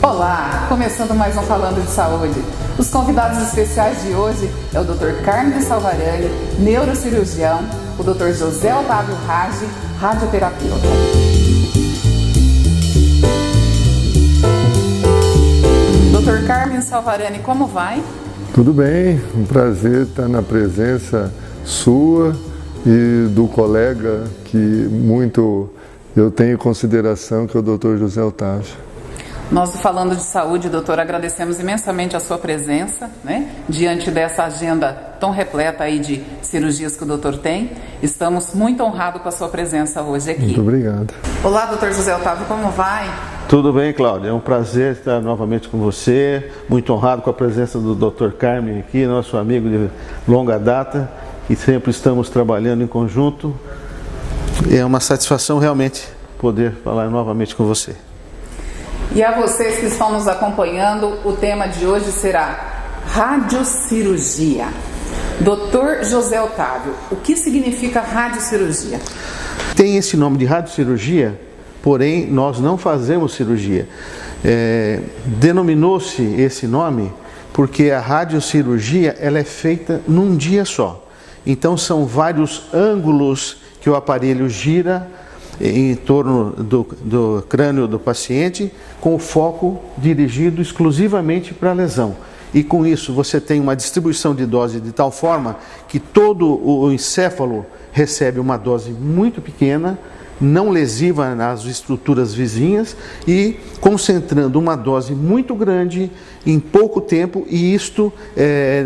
Olá, começando mais um Falando de Saúde. Os convidados especiais de hoje é o Dr. Carmine Salvarani, neurocirurgião, o Dr. José Otávio Raggi, radioterapeuta. Dr. Carmine Salvarani, como vai? Tudo bem, um prazer estar na presença sua e do colega que muito eu tenho em consideração, que é o Dr. José Otávio. Nós do Falando de Saúde, doutor, agradecemos imensamente a sua presença, né? Diante dessa agenda tão repleta aí de cirurgias que o doutor tem. Estamos muito honrados com a sua presença hoje aqui. Muito obrigado. Olá, doutor José Otávio, como vai? Tudo bem, Cláudia. É um prazer estar novamente com você. Muito honrado com a presença do Dr. Carmine aqui, nosso amigo de longa data, e sempre estamos trabalhando em conjunto. É uma satisfação realmente poder falar novamente com você. E a vocês que estão nos acompanhando, o tema de hoje será radiocirurgia. Dr. José Otávio, o que significa radiocirurgia? Tem esse nome de radiocirurgia, porém nós não fazemos cirurgia. Denominou-se esse nome porque a radiocirurgia ela é feita num dia só. Então são vários ângulos que o aparelho gira em torno do crânio do paciente, com o foco dirigido exclusivamente para a lesão. E com isso você tem uma distribuição de dose de tal forma que todo o encéfalo recebe uma dose muito pequena, não lesiva nas estruturas vizinhas e concentrando uma dose muito grande em pouco tempo, e isto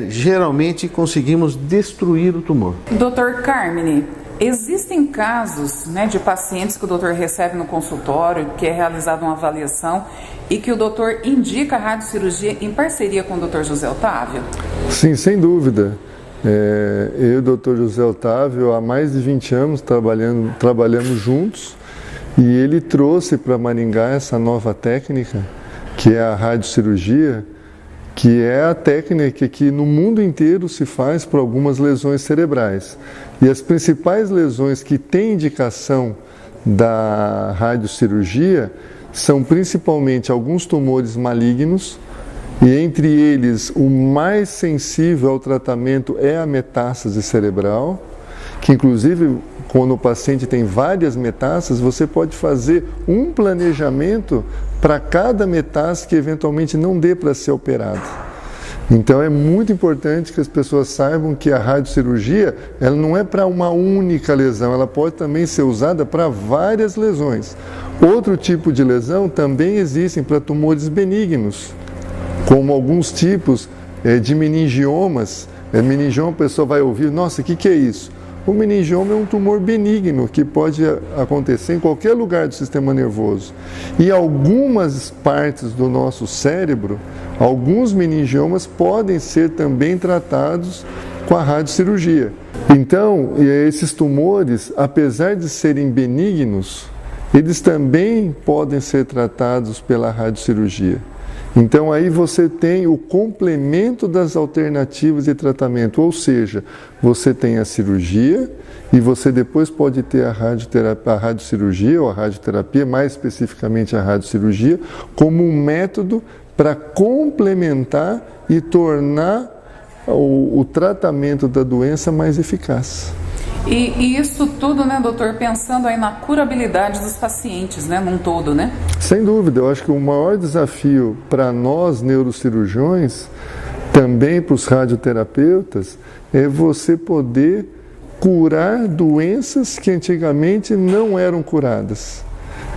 geralmente conseguimos destruir o tumor. Dr. Carmine, existem casos, né, de pacientes que o doutor recebe no consultório, que é realizada uma avaliação e que o doutor indica a radiocirurgia em parceria com o Dr. José Otávio? Sim, sem dúvida. Eu e o Dr. José Otávio há mais de 20 anos trabalhamos juntos, e ele trouxe para Maringá essa nova técnica, que é a radiocirurgia, que é a técnica que no mundo inteiro se faz para algumas lesões cerebrais. E as principais lesões que têm indicação da radiocirurgia são principalmente alguns tumores malignos, e entre eles o mais sensível ao tratamento é a metástase cerebral, que inclusive quando o paciente tem várias metástases, você pode fazer um planejamento para cada metástase que eventualmente não dê para ser operado. Então é muito importante que as pessoas saibam que a radiocirurgia ela não é para uma única lesão, ela pode também ser usada para várias lesões. Outro tipo de lesão também existem para tumores benignos, como alguns tipos de meningiomas. Meningioma, a pessoa vai ouvir, nossa, o que é isso? O meningioma é um tumor benigno que pode acontecer em qualquer lugar do sistema nervoso. E algumas partes do nosso cérebro, alguns meningiomas podem ser também tratados com a radiocirurgia. Então, esses tumores, apesar de serem benignos, eles também podem ser tratados pela radiocirurgia. Então aí você tem o complemento das alternativas de tratamento, ou seja, você tem a cirurgia e você depois pode ter a radiocirurgia ou a radioterapia, mais especificamente a radiocirurgia, como um método para complementar e tornar o tratamento da doença mais eficaz. E isso tudo, né, doutor, pensando aí na curabilidade dos pacientes, né, num todo, né? Sem dúvida, eu acho que o maior desafio para nós neurocirurgiões, também para os radioterapeutas, é você poder curar doenças que antigamente não eram curadas.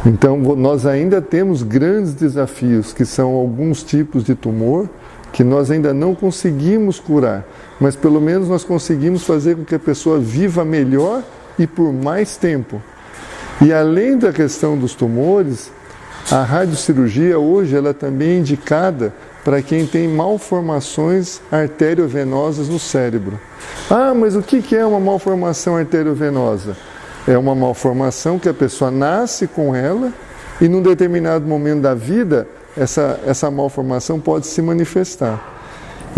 Então, nós ainda temos grandes desafios, que são alguns tipos de tumor, que nós ainda não conseguimos curar, mas pelo menos nós conseguimos fazer com que a pessoa viva melhor e por mais tempo. E além da questão dos tumores, a radiocirurgia hoje ela também é indicada para quem tem malformações arteriovenosas no cérebro. Ah, mas o que é uma malformação arteriovenosa? É uma malformação que a pessoa nasce com ela e num determinado momento da vida essa malformação pode se manifestar.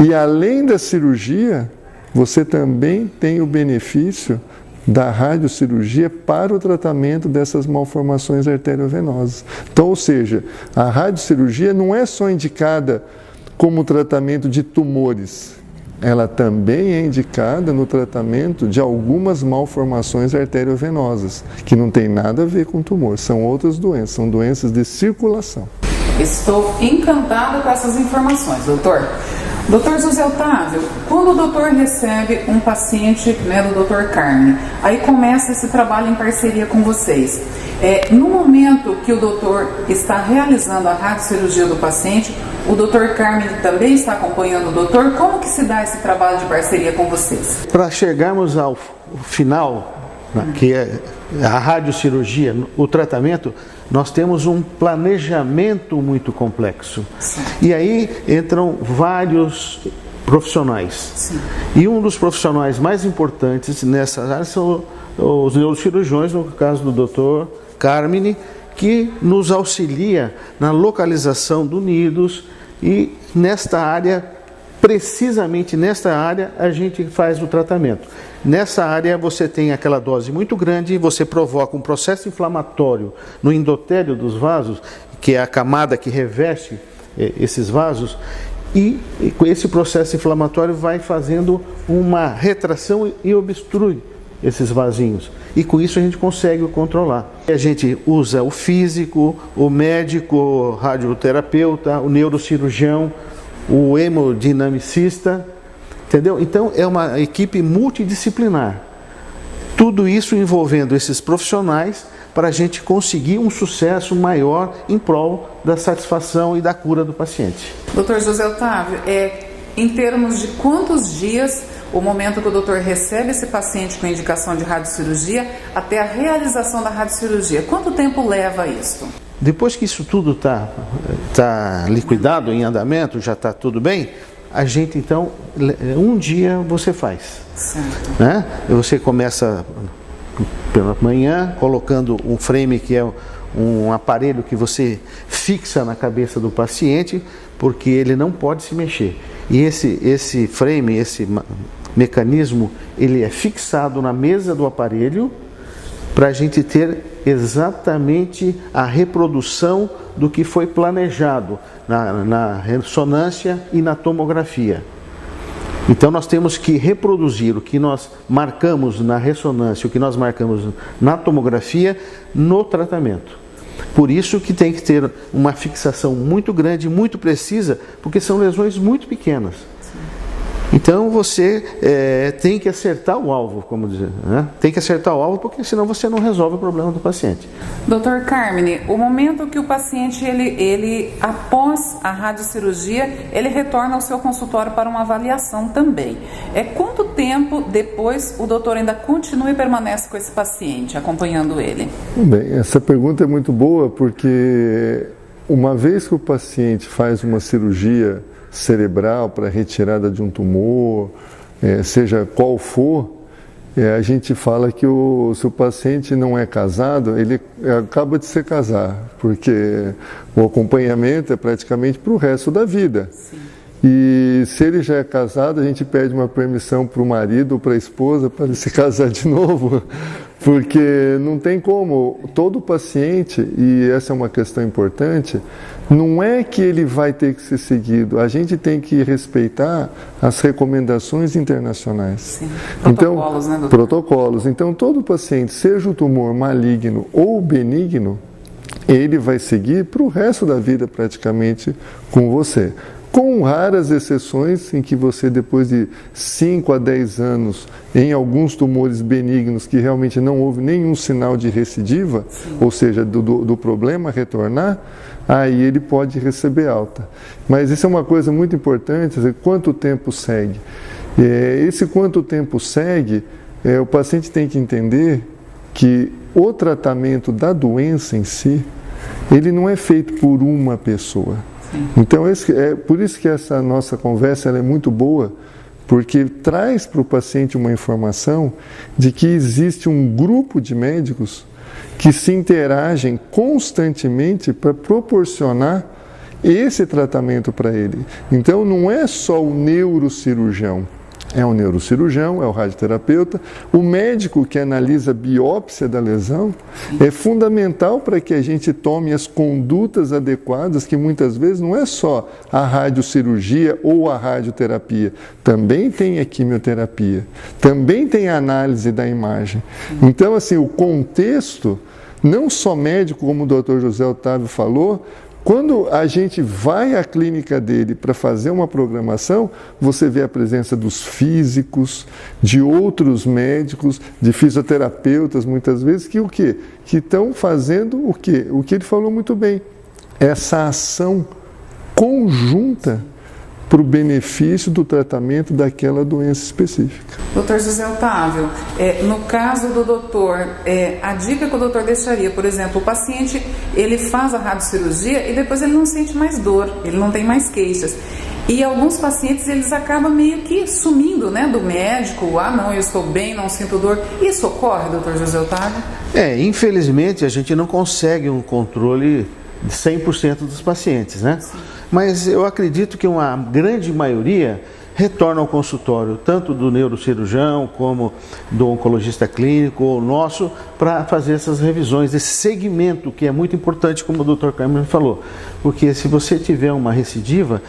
E além da cirurgia, você também tem o benefício da radiocirurgia para o tratamento dessas malformações arteriovenosas. Então, ou seja, a radiocirurgia não é só indicada como tratamento de tumores, ela também é indicada no tratamento de algumas malformações arteriovenosas, que não tem nada a ver com tumor, são outras doenças, são doenças de circulação. Estou encantado com essas informações, doutor. Doutor José Otávio, quando o doutor recebe um paciente, do doutor Carmine, aí começa esse trabalho em parceria com vocês. No momento que o doutor está realizando a radiocirurgia do paciente, o doutor Carmine também está acompanhando o doutor? Como que se dá esse trabalho de parceria com vocês? Para chegarmos ao final, que é a radiocirurgia, o tratamento, nós temos um planejamento muito complexo. Sim. E aí entram vários profissionais. Sim. E um dos profissionais mais importantes nessa área são os neurocirurgiões, no caso do Dr. Carmine, que nos auxilia na localização do nidos, e nesta área, precisamente nesta área, a gente faz o tratamento. Nessa área você tem aquela dose muito grande, você provoca um processo inflamatório no endotélio dos vasos, que é a camada que reveste esses vasos, e esse processo inflamatório vai fazendo uma retração e obstrui esses vasinhos. E com isso a gente consegue controlar. A gente usa o físico, o médico, o radioterapeuta, o neurocirurgião, o hemodinamicista, entendeu? Então é uma equipe multidisciplinar. Tudo isso envolvendo esses profissionais para a gente conseguir um sucesso maior em prol da satisfação e da cura do paciente. Doutor José Otávio, em termos de quantos dias o momento que o doutor recebe esse paciente com indicação de radiocirurgia até a realização da radiocirurgia, quanto tempo leva isso? Depois que isso tudo tá liquidado, em andamento, já está tudo bem, a gente então, um dia você faz. Certo. Né? Você começa pela manhã, colocando um frame, que é um aparelho que você fixa na cabeça do paciente, porque ele não pode se mexer. E esse frame, esse mecanismo, ele é fixado na mesa do aparelho para a gente ter exatamente a reprodução do que foi planejado na ressonância e na tomografia. Então nós temos que reproduzir o que nós marcamos na ressonância, o que nós marcamos na tomografia, no tratamento. Por isso que tem que ter uma fixação muito grande, muito precisa, porque são lesões muito pequenas. Então você tem que acertar o alvo, como dizer, né? Tem que acertar o alvo, porque senão você não resolve o problema do paciente. Doutor Carmine, o momento que o paciente, ele após a radiocirurgia, ele retorna ao seu consultório para uma avaliação também. Quanto tempo depois o doutor ainda continua e permanece com esse paciente, acompanhando ele? Bem, essa pergunta é muito boa, porque uma vez que o paciente faz uma cirurgia cerebral para retirada de um tumor, seja qual for, a gente fala que se o paciente não é casado, ele acaba de se casar, porque o acompanhamento é praticamente para o resto da vida. Sim. E se ele já é casado, a gente pede uma permissão para o marido ou para a esposa para ele se casar de novo, porque não tem como. Todo paciente, e essa é uma questão importante, não é que ele vai ter que ser seguido, a gente tem que respeitar as recomendações internacionais. Sim. Protocolos, então, né, doutor? Protocolos. Então, todo paciente, seja o tumor maligno ou benigno, ele vai seguir para o resto da vida praticamente com você. Com raras exceções em que você, depois de 5 a 10 anos, em alguns tumores benignos que realmente não houve nenhum sinal de recidiva, sim, ou seja, do problema retornar, aí ele pode receber alta. Mas isso é uma coisa muito importante, quanto tempo segue. Esse quanto tempo segue, o paciente tem que entender que o tratamento da doença em si, ele não é feito por uma pessoa. Então, por isso que essa nossa conversa ela é muito boa, porque traz para o paciente uma informação de que existe um grupo de médicos que se interagem constantemente para proporcionar esse tratamento para ele. Então, não é só o neurocirurgião, É o neurocirurgião, é o radioterapeuta. O médico que analisa a biópsia da lesão é fundamental para que a gente tome as condutas adequadas, que muitas vezes não é só a radiocirurgia ou a radioterapia, também tem a quimioterapia, também tem a análise da imagem. Então, assim, o contexto, não só médico, como o Dr. José Otávio falou, quando a gente vai à clínica dele para fazer uma programação, você vê a presença dos físicos, de outros médicos, de fisioterapeutas, muitas vezes, que o quê? Que estão fazendo o quê? O que ele falou muito bem, essa ação conjunta para o benefício do tratamento daquela doença específica. Doutor José Otávio, no caso do doutor, a dica que o doutor deixaria, por exemplo, o paciente ele faz a radiocirurgia e depois ele não sente mais dor, ele não tem mais queixas. E alguns pacientes eles acabam meio que sumindo, né, do médico, não, eu estou bem, não sinto dor. Isso ocorre, doutor José Otávio? Infelizmente a gente não consegue um controle de 100% dos pacientes, né? Sim. Mas eu acredito que uma grande maioria retorna ao consultório, tanto do neurocirurgião como do oncologista clínico ou nosso, para fazer essas revisões, esse segmento que é muito importante, como o Dr. Carmen falou, porque se você tiver uma recidiva,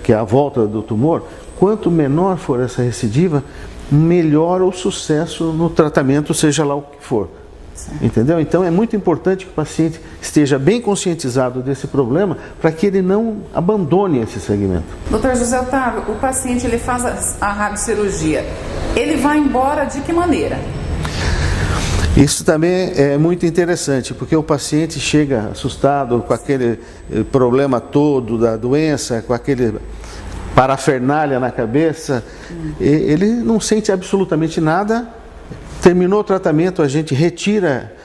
que é a volta do tumor, quanto menor for essa recidiva, melhor o sucesso no tratamento, seja lá o que for. Entendeu? Então é muito importante que o paciente esteja bem conscientizado desse problema para que ele não abandone esse segmento. Doutor José Otávio, o paciente ele faz a radiocirurgia, ele vai embora de que maneira? Isso também é muito interessante, porque o paciente chega assustado com aquele problema todo da doença, com aquele parafernália na cabeça, ele não sente absolutamente nada. Terminou o tratamento, a gente retira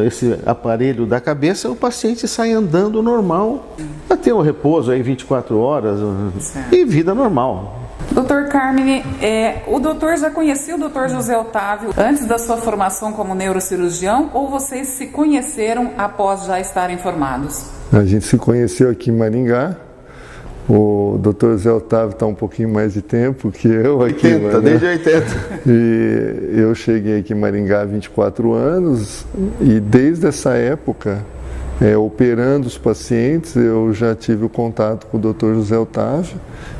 esse aparelho da cabeça, o paciente sai andando normal, até o repouso aí 24 horas e vida normal. Doutor Carmen, o doutor já conhecia o doutor José Otávio antes da sua formação como neurocirurgião ou vocês se conheceram após já estarem formados? A gente se conheceu aqui em Maringá. O Dr. José Otávio está um pouquinho mais de tempo que eu aqui. 80, desde 80. E eu cheguei aqui em Maringá há 24 anos e desde essa época, operando os pacientes, eu já tive o contato com o Dr. José Otávio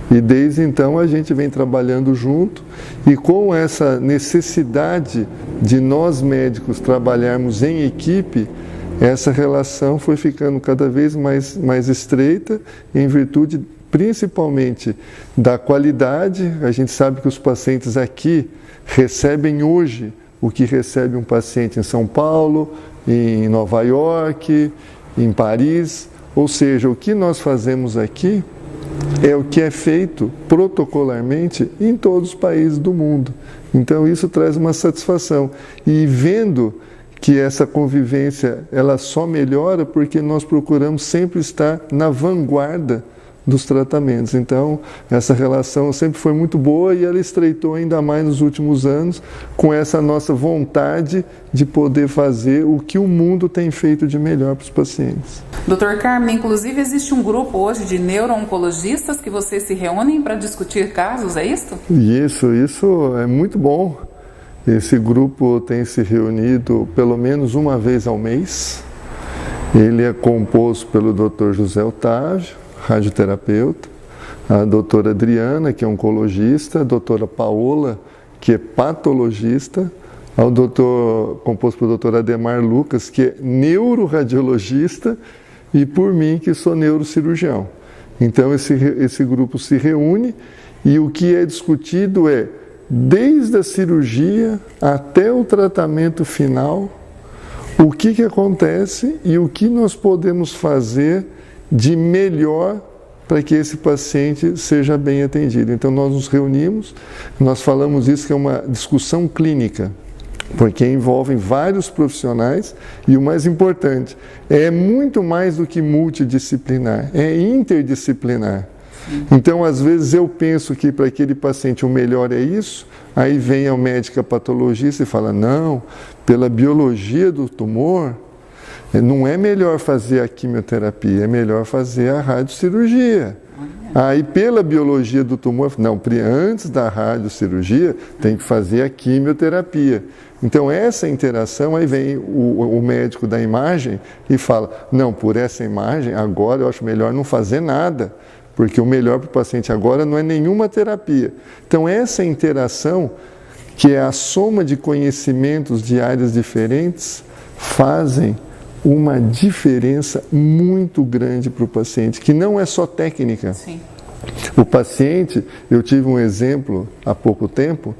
e desde então a gente vem trabalhando junto e com essa necessidade de nós médicos trabalharmos em equipe, essa relação foi ficando cada vez mais estreita em virtude principalmente da qualidade. A gente sabe que os pacientes aqui recebem hoje o que recebe um paciente em São Paulo, em Nova York, em Paris. Ou seja, o que nós fazemos aqui é o que é feito protocolarmente em todos os países do mundo. Então isso traz uma satisfação. E vendo que essa convivência ela só melhora porque nós procuramos sempre estar na vanguarda dos tratamentos. Então, essa relação sempre foi muito boa e ela estreitou ainda mais nos últimos anos com essa nossa vontade de poder fazer o que o mundo tem feito de melhor para os pacientes. Doutor Carmen, inclusive existe um grupo hoje de neuro-oncologistas que vocês se reúnem para discutir casos, é isso? Isso é muito bom. Esse grupo tem se reunido pelo menos uma vez ao mês. Ele é composto pelo Dr. José Otávio, radioterapeuta, a doutora Adriana, que é oncologista, a doutora Paola, que é patologista, composto pelo Dr. Ademar Lucas, que é neuroradiologista, e por mim, que sou neurocirurgião. Então, esse grupo se reúne e o que é discutido é desde a cirurgia até o tratamento final, o que acontece e o que nós podemos fazer de melhor para que esse paciente seja bem atendido. Então nós nos reunimos, nós falamos isso que é uma discussão clínica, porque envolvem vários profissionais e o mais importante, é muito mais do que multidisciplinar, é interdisciplinar. Então, às vezes, eu penso que para aquele paciente o melhor é isso, aí vem o médico patologista e fala, não, pela biologia do tumor, não é melhor fazer a quimioterapia, é melhor fazer a radiocirurgia. Aí, pela biologia do tumor, não, antes da radiocirurgia, tem que fazer a quimioterapia. Então, essa interação, aí vem o médico da imagem e fala, não, por essa imagem, agora eu acho melhor não fazer nada, porque o melhor para o paciente agora não é nenhuma terapia. Então, essa interação, que é a soma de conhecimentos de áreas diferentes, fazem uma diferença muito grande para o paciente, que não é só técnica. Sim. O paciente, eu tive um exemplo há pouco tempo,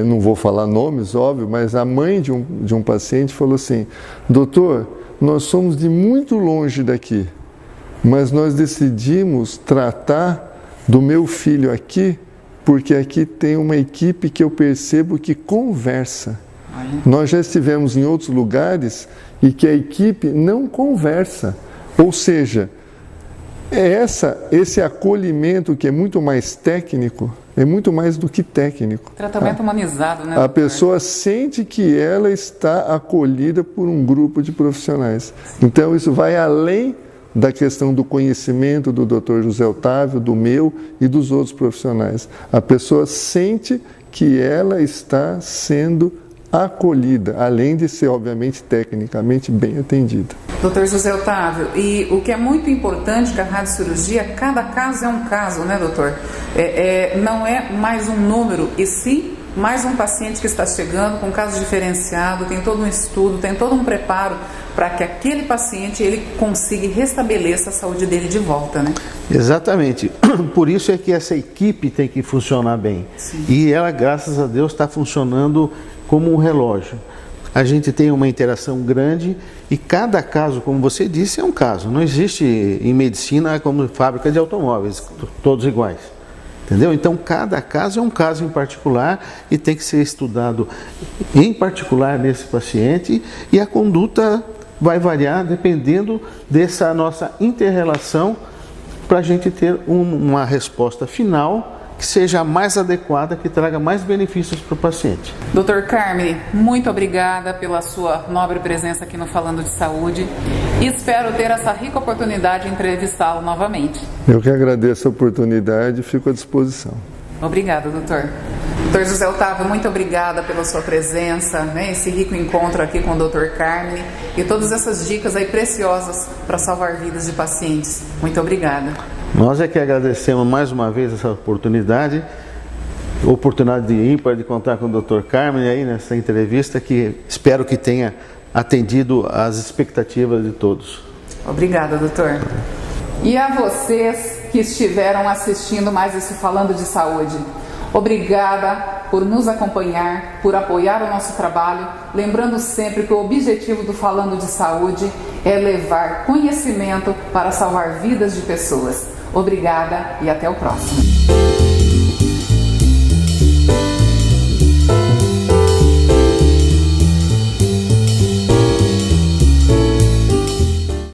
não vou falar nomes, óbvio, mas a mãe de um paciente falou assim, doutor, nós somos de muito longe daqui, mas nós decidimos tratar do meu filho aqui, porque aqui tem uma equipe que eu percebo que conversa. Nós já estivemos em outros lugares e que a equipe não conversa. Ou seja, esse acolhimento que é muito mais técnico, é muito mais do que técnico. Tratamento humanizado, né? A pessoa sente que ela está acolhida por um grupo de profissionais. Então isso vai além da questão do conhecimento do Dr. José Otávio, do meu e dos outros profissionais. A pessoa sente que ela está sendo acolhida, além de ser, obviamente, tecnicamente bem atendida. Doutor José Otávio, e o que é muito importante com a radiocirurgia, cada caso é um caso, né, doutor? Não é mais um número, e sim mais um paciente que está chegando com um caso diferenciado, tem todo um estudo, tem todo um preparo para que aquele paciente ele consiga restabelecer a saúde dele de volta, né? Exatamente. Por isso é que essa equipe tem que funcionar bem. Sim. E ela, graças a Deus, está funcionando como um relógio. A gente tem uma interação grande e cada caso, como você disse, é um caso. Não existe em medicina como fábrica de automóveis, todos iguais. Entendeu? Então, cada caso é um caso em particular e tem que ser estudado em particular nesse paciente e a conduta vai variar dependendo dessa nossa inter-relação para a gente ter uma resposta final que seja a mais adequada, que traga mais benefícios para o paciente. Dr. Carmine, muito obrigada pela sua nobre presença aqui no Falando de Saúde e espero ter essa rica oportunidade de entrevistá-lo novamente. Eu que agradeço a oportunidade e fico à disposição. Obrigada, doutor. Dr. José Otávio, muito obrigada pela sua presença, né, esse rico encontro aqui com o Dr. Carmine e todas essas dicas aí preciosas para salvar vidas de pacientes. Muito obrigada. Nós é que agradecemos mais uma vez essa oportunidade ímpar de contar com o Dr. Carmine aí nessa entrevista que espero que tenha atendido às expectativas de todos. Obrigada, doutor. E a vocês que estiveram assistindo mais esse Falando de Saúde, obrigada por nos acompanhar, por apoiar o nosso trabalho, lembrando sempre que o objetivo do Falando de Saúde é levar conhecimento para salvar vidas de pessoas. Obrigada e até o próximo.